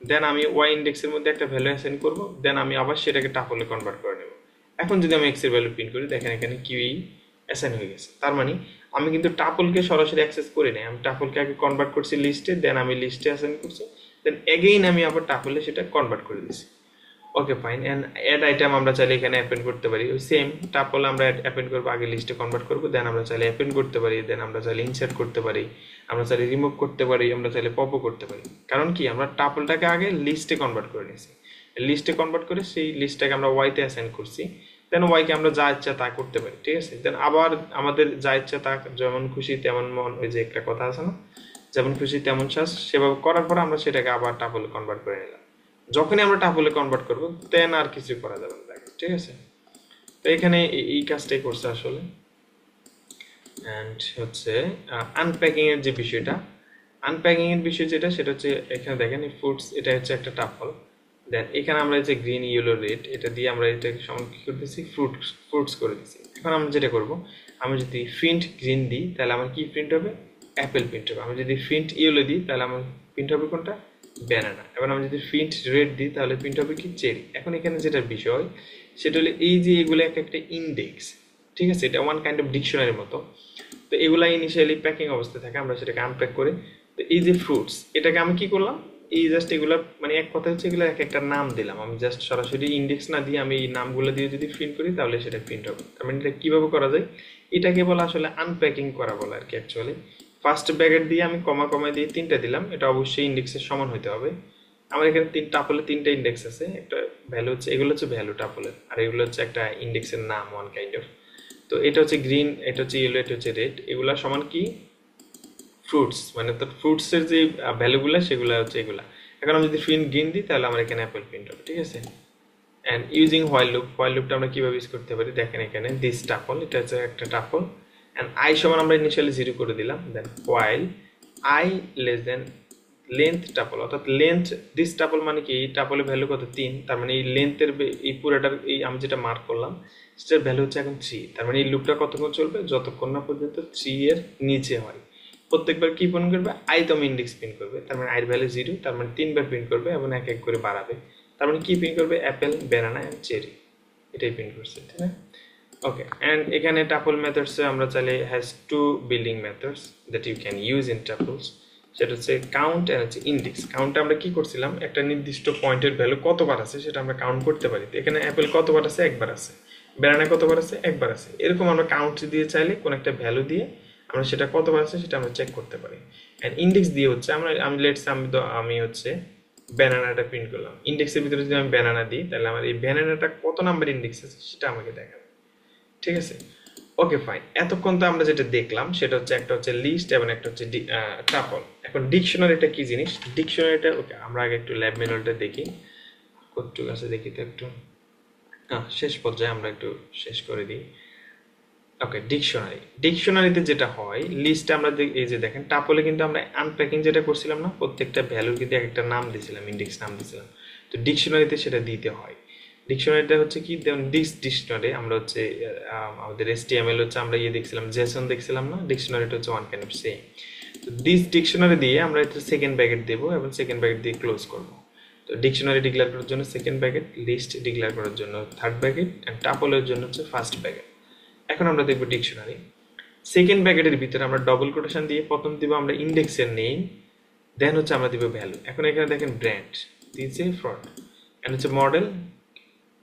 দেন আমি ওয়াই ইন্ডেক্সের মধ্যে একটা ভ্যালু অ্যাসাইন করবো, দেন আমি আবার সেটাকে টাপলে কনভার্ট করে নেব। এখন যদি আমি এক্স এর ভ্যালু প্রিন্ট করি, দেখেন এখানে কিউই অ্যাসাইন হয়ে গেছে, তার মানে আমি কিন্তু টাপলকে সরাসরি অ্যাক্সেস করি নাই, আমি টাপলকে আগে কনভার্ট করছি লিস্টে, দেন আমি লিস্টে অ্যাসাইন করছি, দেন এগেইন আমি আবার টাপলে সেটা কনভার্ট করে দিছি। Okay fine, and add item আমরা চাইলে এখানে অ্যাপেন্ড করতে পারি, ওই সেম টাপল আমরা অ্যাপেন্ড করবো, আগে লিস্টে কনভার্ট করবো, দেন আমরা চাইলে অ্যাপেন্ড করতে পারি, দেন আমরা চাইলে ইনসার্ট করতে পারি, আমরা চাইলে রিমুভ করতে পারি, আমরা চাইলে পপও করতে পারি। কারণ কি, আমরা টাপলটাকে আগে লিস্টে কনভার্ট করে নিয়েছি, লিস্টে কনভার্ট করে সেই লিস্টটাকে আমরা ওয়াইতে অ্যাসাইন করছি, দেন ওয়াইকে আমরা যা ইচ্ছা তা করতে পারি, ঠিক আছে? দেন আবার আমাদের যা ইচ্ছা তা, যেমন খুশি তেমন মন, ওই যে একটা কথা আছে না, যেমন খুশি তেমন শ্বাস, সেভাবে করার পর আমরা সেটাকে আবার টাপলে কনভার্ট করে নিলাম। যখনই আমরা টাপলে কনভার্ট করবো দেন আর কিছু করা যাবে না, ঠিক আছে? তো এখানে এই কাজটাই করছে আসলে। অ্যান্ড হচ্ছে আনপ্যাকিং এর যে বিষয়টা, আনপ্যাকিং এর বিষয় যেটা, সেটা হচ্ছে এখানে দেখেন এই ফুডস, এটা হচ্ছে একটা টাপল, দেন এখানে আমরা যে গ্রিন ইয়েলো রেড এটা দিয়ে আমরা এটাকে সমান কি করতেছি, ফ্রুটস করে দিচ্ছি। এখন আমরা যেটা করব, আমি যদি প্রিন্ট গ্রিন দিই তাহলে আমার কি প্রিন্ট হবে? অ্যাপেল প্রিন্ট হবে। আমি যদি প্রিন্ট ইয়েলো দিই তাহলে আমার প্রিন্ট হবে কোনটা? ব্যানানা। এবার আমি যদি প্রিন্ট রেড দিই তাহলে প্রিন্ট হবে কি? চেরি। এখন এখানে যেটা বিষয় সেটা হলো এই যে এগুলো একটা ইন্ডেক্স, ঠিক আছে? এটা ওয়ান কাইন্ড অফ ডিকশনারির মতো। তো এগুলা ইনিশিয়ালি প্যাকিং অবস্থায় থাকে, আমরা সেটাকে আনপ্যাক করে। তো এই যে ফ্রুটস, এটাকে আমি কি করলাম, এই জাস্ট এগুলা মানে এক কথা হচ্ছে এগুলো একটা নাম দিলাম। আমি জাস্ট সরাসরি ইন্ডেক্স না দিয়ে আমি এই নামগুলো দিয়ে যদি প্রিন্ট করি তাহলে সেটা প্রিন্ট হবে। তার মানে এটা কীভাবে করা যায়, এটাকে বলা আসলে আনপ্যাকিং করা বলে আর কি অ্যাকচুয়ালি। ফার্স্ট ব্র্যাকেট দিয়ে আমি কমা কমা দিয়ে 3টা দিলাম, এটা অবশ্যই ইন্ডেক্সের সমান হতে হবে। আমার এখানে টাপলে 3টা ইন্ডেক্স আছে, একটা ভ্যালু হচ্ছে, এগুলো হচ্ছে ভ্যালু টাপলের, আর এগুলো হচ্ছে একটা ইন্ডেক্সের নাম ওয়ান কাইন্ড অফ। তো এটা হচ্ছে গ্রিন, এটা হচ্ছে ইয়েলো, এটা হচ্ছে রেড, এগুলা সমান কি? ফ্রুটস। মানে তো ফ্রুটসের যে ভ্যালুগুলো সেগুলো হচ্ছে এগুলা। এখন আমি যদি প্রিন্ট গ্রিন দিই তাহলে আমার এখানে অ্যাপেল প্রিন্ট হবে, ঠিক আছে? And using while loop, while লুপটা আমরা কীভাবে ইউজ করতে পারি দেখেন এখানে। দিস টাপল, এটা হচ্ছে একটা টাপল, অ্যান্ড আই সমান আমরা ইনিশিয়ালি 0 করে দিলাম। Then while I less than length tuple, অর্থাৎ লেন্থ দিস টাপল মানে কি, এই টাপলের ভ্যালু কত? 3। তার মানে এই লেন্থের এই পুরোটার এই আমি যেটা মার্ক করলাম সেটার ভ্যালু হচ্ছে এখন 3। তার মানে এই লুপটা কতক্ষণ চলবে? যতক্ষণ না পর্যন্ত 3 এর নিচে হয়। প্রত্যেকবার কি প্রিন্ট করবে? আইতম ইন্ডেক্স প্রিন্ট করবে। তার মানে আইয়ের ভ্যালু 0, তার মানে 3বার প্রিন্ট করবে এবং এক এক করে বাড়াবে। তার মানে কি প্রিন্ট করবে? অ্যাপেল, ব্যানানা অ্যান্ড চেরি, এটাই প্রিন্ট করছে, ঠিক আছে? ওকে, অ্যান্ড এখানে টাপল মেথডসে আমরা চাইলে has 2 built in methods that you can use in tuples. সেটা হচ্ছে কাউন্ট অ্যান্ড হচ্ছে ইন্ডেক্স। কাউন্টে আমরা কি করছিলাম, একটা নির্দিষ্ট পয়েন্টের ভ্যালু কতবার আছে সেটা আমরা কাউন্ট করতে পারি। তো এখানে অ্যাপেল কতবার আছে? একবার আছে। ব্যানানা কতবার আছে? একবার আছে। এরকম আমরা কাউন্ট দিয়ে চাইলে কোন একটা ভ্যালু দিয়ে আমরা সেটা কতবার আছে সেটা আমরা চেক করতে পারি। অ্যান্ড ইন্ডেক্স দিয়ে হচ্ছে আমি লেটস আমি হচ্ছে ব্যানানাটা প্রিন্ট করলাম। ইন্ডেক্সের ভিতরে যদি আমি ব্যানানা দিই তাহলে আমার এই ব্যানানাটা কত নাম্বার ইন্ডেক্স আছে সেটা আমাকে দেখাবে, ঠিক আছে? Okay fine. এতক্ষণ তো আমরা যেটা দেখলাম সেটা হচ্ছে একটা হচ্ছে লিস্ট এবং একটা হচ্ছে টাপল। এখন ডিকশনারিটা কি জিনিস? ডিকশনারিটা ওকে আমরা আগে একটু ল্যাব ম্যানুয়ালটা দেখি, কতটুকু আছে দেখি তো একটু। শেষ পর্যায়ে আমরা একটু শেষ করে দিই। ওকে, ডিকশনারিতে যেটা হয়, লিস্টে আমরা এই যে দেখেন টাপলে কিন্তু আমরা আনপ্যাকিং যেটা করছিলাম না, প্রত্যেকটা ভ্যালুর কিন্তু একটা নাম দিয়েছিলাম, ইন্ডেক্স নাম দিয়েছিলাম। তো ডিকশনারিতে সেটা দিতে হয়। ডিকশনারিটা হচ্ছে কি, যেমন দিস ডিকশনারি আমরা হচ্ছে আমাদের HTML হচ্ছে আমরা দেখছিলাম, জেসন দেখছিলাম না, ডিকশনারিটা হচ্ছে ওয়ান কাইন্ড অফ সেম। তো দিস ডিকশনারি দিয়ে আমরা এটা সেকেন্ড ব্র্যাকেট দেবো এবং সেকেন্ড ব্র্যাকেট দিয়ে ক্লোজ করবো। তো ডিকশনারি ডিক্লেয়ার করার জন্য সেকেন্ড ব্র্যাকেট, লিস্ট ডিক্লেয়ার করার জন্য থার্ড ব্র্যাকেট, অ্যান্ড টাপলের জন্য হচ্ছে ফার্স্ট ব্র্যাকেট। এখন আমরা দেখবো ডিকশনারি। সেকেন্ড ব্র্যাকেটের ভিতরে আমরা ডবল কোটেশন দিয়ে প্রথম দিব আমরা ইন্ডেক্সের নেম, দেন হচ্ছে আমরা দিব ভ্যালু। এখন এখানে দেখেন ব্র্যান্ড দিয়েছে ফ্রন্ট, এন্ড হচ্ছে মডেল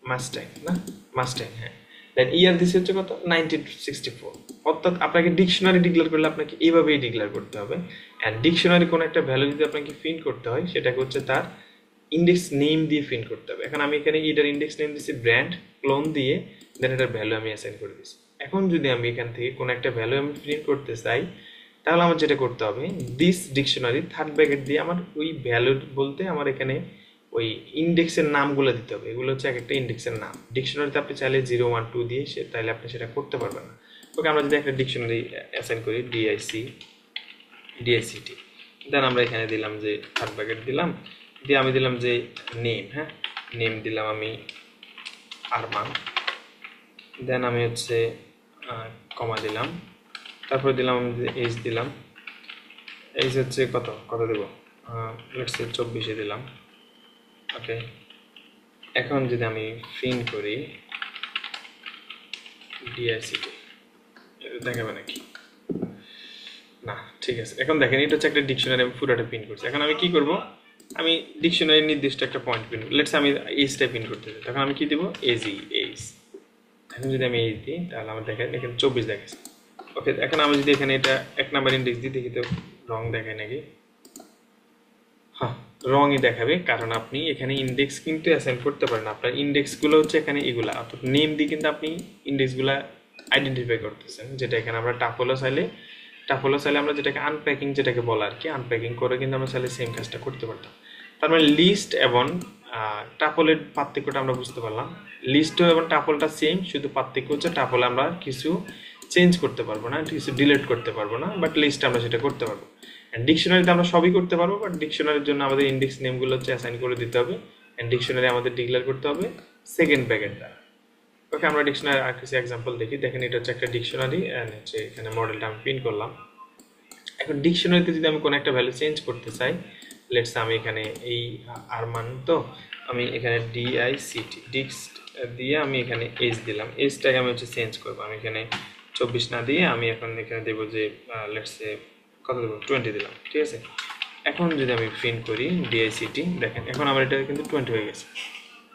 মাস্ট্যাং না, মাস্ট্যাং, হ্যাঁ। দেন ইয়ার দিছে হচ্ছে কত? 1964। অর্থাৎ আপনাকে ডিকশনারি ডিক্লেয়ার করলে আপনাকে এইভাবেই ডিক্লেয়ার করতে হবে। অ্যান্ড ডিকশনারি কোনো একটা ভ্যালু যদি আপনাকে প্রিন্ট করতে হয় সেটাকে হচ্ছে তার ইন্ডেক্স নেম দিয়ে প্রিন্ট করতে হবে। এখন আমি এখানে এটার ইন্ডেক্স নেম দিচ্ছি ব্র্যান্ড, ক্লোন দিয়ে দেন এটার ভ্যালু আমি অ্যাসাইন করে দিচ্ছি। এখন যদি আমি এখান থেকে কোনো একটা ভ্যালু আমি প্রিন্ট করতে চাই তাহলে আমার যেটা করতে হবে, দিস ডিকশনারি থার্ড ব্র্যাকেট দিয়ে আমার ওই ভ্যালু বলতে আমার এখানে ওই ইন্ডেক্সের নামগুলো দিতে হবে। এগুলো হচ্ছে এক একটা ইন্ডেক্সের নাম। ডিকশনারিতে আপনি চাইলে 0, 1, 2 দিয়ে তাহলে আপনি সেটা করতে পারবেন না। ওকে, আমরা যদি একটা ডিকশনারি অ্যাসাইন করি DICT, দেন আমরা এখানে দিলাম যে থার্ড ব্র্যাকেট দিলাম, দিয়ে আমি দিলাম যে নেম, হ্যাঁ নেম দিলাম আমি আরমান, দেন আমি হচ্ছে কমা দিলাম, তারপরে দিলাম আমি এইজ দিলাম, এইজ হচ্ছে কত দেবো, লেটস সে 24 দিলাম। ওকে, এখন যদি আমি প্রিন্ট করি DICT, দেখাবে নাকি না? ঠিক আছে, এখন দেখেন এটা হচ্ছে একটা ডিকশনারি, আমি পুরোটা প্রিন্ট করছি। এখন আমি কি করব, আমি ডিকশনারির নির্দিষ্ট একটা পয়েন্ট প্রিন্ট, লেটস আমি এইজটা প্রিন্ট করতে চাই, তখন আমি কি দেবো, এইজ। এখন যদি আমি এইজ দিই তাহলে আমার দেখেন এখানে 24 দেখাচ্ছে। ওকে, এখন আমি যদি এখানে এটা 1 নাম্বার ইন্ডেক্স দিই দেখি তো রং দেখায় নাকি? হ্যাঁ, রংই দেখাবে, কারণ আপনি এখানে ইন্ডেক্স কিন্তু অ্যাসাইন করতে পারেন। আপনার ইন্ডেক্সগুলো হচ্ছে এখানে এগুলা, অর্থাৎ নেম দিয়ে কিন্তু আপনি ইন্ডেক্সগুলা আইডেন্টিফাই করতেছেন। যেটা এখানে আমরা টাপলও চাইলে আমরা যেটাকে আনপ্যাকিং যেটাকে বলা আর কি, আনপ্যাকিং করে কিন্তু আমরা চাইলে সেম কাজটা করতে পারতাম। তার মানে লিস্ট এবং টাপলের পার্থক্যটা আমরা বুঝতে পারলাম। লিস্টও এবং টাপলটা সেম, শুধু পার্থক্য হচ্ছে টাপলে আমরা কিছু চেঞ্জ করতে পারবো না, কিছু ডিলিট করতে পারবো না, বাট লিস্ট আমরা সেটা করতে পারবো। ডিকশনারিতে আমরা সবই করতে পারবো, বাট ডিকশনারির জন্য আমাদের ইন্ডেক্স নেমগুলো হচ্ছে অ্যাসাইন করে দিতে হবে, অ্যান্ড ডিকশনারি আমাদের ডিক্লেয়ার করতে হবে সেকেন্ড ব্র্যাকেট দ্বারা। ওকে, আমরা ডিকশনারি আর কিছু এক্সাম্পল দেখি। দেখেন এটা হচ্ছে একটা ডিকশনারি এন্ড হচ্ছে এখানে মডেলটা আমি প্রিন্ট করলাম। এখন ডিকশনারিতে যদি আমি কোনো একটা ভ্যালু চেঞ্জ করতে চাই, লেটস আমি এখানে এই আর মান, তো আমি এখানে ডিআইসিটি ডিক্সট দিয়ে আমি এখানে এজ দিলাম। এজটাকে আমি হচ্ছে চেঞ্জ করবো। আমি এখানে 24 না দিয়ে আমি এখন এখানে দেবো যে লেটস এ কত দেবো, 20 দিলাম, ঠিক আছে। এখন যদি আমি প্রিন্ট করি ডিআইসিটি, দেখেন এখন আমার এটা কিন্তু 20 হয়ে গেছে।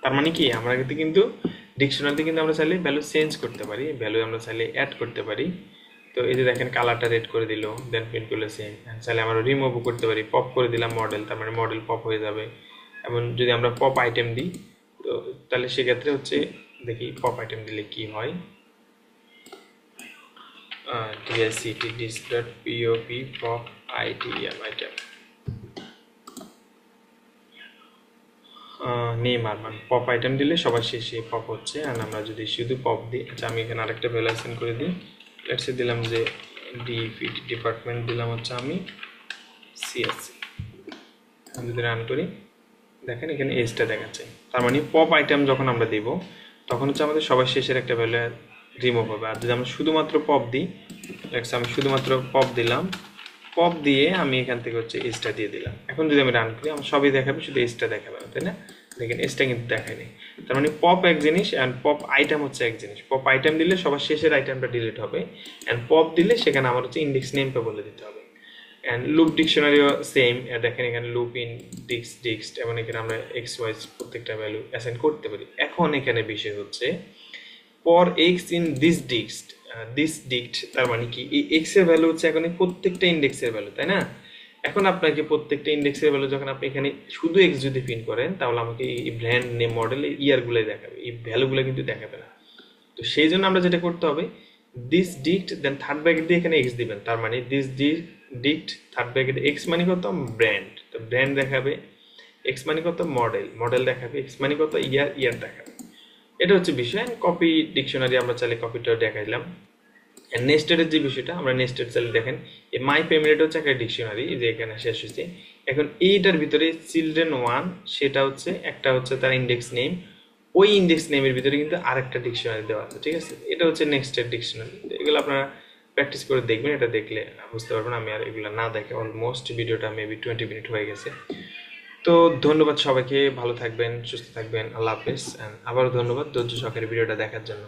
তার মানে কি, আমরা কিন্তু ডিকশনারিতে কিন্তু আমরা চাইলে ভ্যালু চেঞ্জ করতে পারি, ভ্যালু আমরা চাইলে অ্যাড করতে পারি। তো এই যে দেখেন কালারটা রেড করে দিল, দেন প্রিন্ট করলে সেম। চাইলে আমরা রিমুভও করতে পারি, পপ করে দিলাম মডেল, তার মানে মডেল পপ হয়ে যাবে। এবং যদি আমরা পপ আইটেম দিই, তো তাহলে সেক্ষেত্রে হচ্ছে দেখি পপ আইটেম দিলে কি হয়। ডিএসসিটি ডিস dot POP pop ITM item name আর মান, পপ আইটেম দিলে সবার শেষে পপ হচ্ছে। আর আমরা যদি শুধু পপ দিই, আচ্ছা আমি এখানে আরেকটা ভ্যালু অ্যাসাইন করে দিই। লেটস দিলাম যে ডিপার্টমেন্ট দিলাম হচ্ছে আমি সিএসসি। আমি যদি রান করি, দেখেন এখানে এজটা দেখাচ্ছে। তার মানে পপ আইটেম যখন আমরা দিব, তখন হচ্ছে আমাদের সবার শেষের একটা ভ্যালু রিমুভ হবে। আর যদি আমরা শুধুমাত্র পপ দিই, লেটস আমি শুধুমাত্র পপ দিলাম, পপ দিয়ে আমি এখান থেকে হচ্ছে এজটা দিয়ে দিলাম। এখন যদি আমি রান করি, আমার সবই দেখাবে, শুধু এজটা দেখাবে না, তাই না? দেখেন এজটা কিন্তু দেখায়নি। তার মানে পপ এক জিনিস অ্যান্ড পপ আইটেম হচ্ছে এক জিনিস। পপ আইটেম দিলে সবার শেষের আইটেমটা ডিলিট হবে, অ্যান্ড পপ দিলে সেখানে আমার হচ্ছে ইন্ডেক্স নেমটা বলে দিতে হবে। অ্যান্ড লুপ ডিকশনারিও সেম। দেখেন এখানে লুপ ইন ডিক্সট এবং এখানে আমরা এক্স ওয়াইজ প্রত্যেকটা ভ্যালু অ্যাসাইন করতে পারি। এখন এখানে বিষয় হচ্ছে for X in this dict, তার মানে কি এই এক্স এর ভ্যালু হচ্ছে এখন প্রত্যেকটা ইন্ডেক্সের ভ্যালু, তাই না? এখন আপনাকে প্রত্যেকটা ইন্ডেক্সের ভ্যালু যখন আপনি এখানে শুধু এক্স যদি প্রিন্ট করেন, তাহলে আমাকে এই ব্র্যান্ড নেম মডেল ইয়ারগুলোই দেখাবে, এই ভ্যালুগুলো কিন্তু দেখাবে না। তো সেই জন্য আমরা যেটা করতে হবে, দিস ডিক্ট দেন থার্ড ব্র্যাকেট দিয়ে এখানে এক্স দিবেন। তার মানে দিস ডিক্ট থার্ড ব্র্যাকেট এক্স মানে কত, ব্র্যান্ড, তো ব্র্যান্ড দেখাবে। এক্স মানে কত, মডেল দেখাবে। এক্স মানে কত, ইয়ার দেখাবে। এটা হচ্ছে বিষয়। কপি ডিকশনারি আমরা চাইলে কপিটা দেখাইলাম। নেস্টেডের যে বিষয়টা, আমরা নেস্টেড চাইলে দেখেন এই মাই ফ্যামিলিটা হচ্ছে একটা ডিকশনারি, যে এখানে শেষ হচ্ছে। এখন এইটার ভিতরে চিলড্রেন 1 সেটা হচ্ছে একটা হচ্ছে তার ইন্ডেক্স নেম, ওই ইন্ডেক্স নেমের ভিতরে কিন্তু আরেকটা ডিকশনারি দেওয়া আছে, ঠিক আছে। এটা হচ্ছে নেক্সটের ডিকশনারি। এগুলো আপনারা প্র্যাকটিস করে দেখবেন, এটা দেখলে বুঝতে পারবেন। আমি আর এগুলো না দেখে অলমোস্ট ভিডিওটা মেবি 20 মিনিট হয়ে গেছে। তো ধন্যবাদ সবাইকে, ভালো থাকবেন, সুস্থ থাকবেন, আল্লাহ হাফেজ। আবারও ধন্যবাদ ধৈর্য সহকারে ভিডিওটা দেখার জন্য।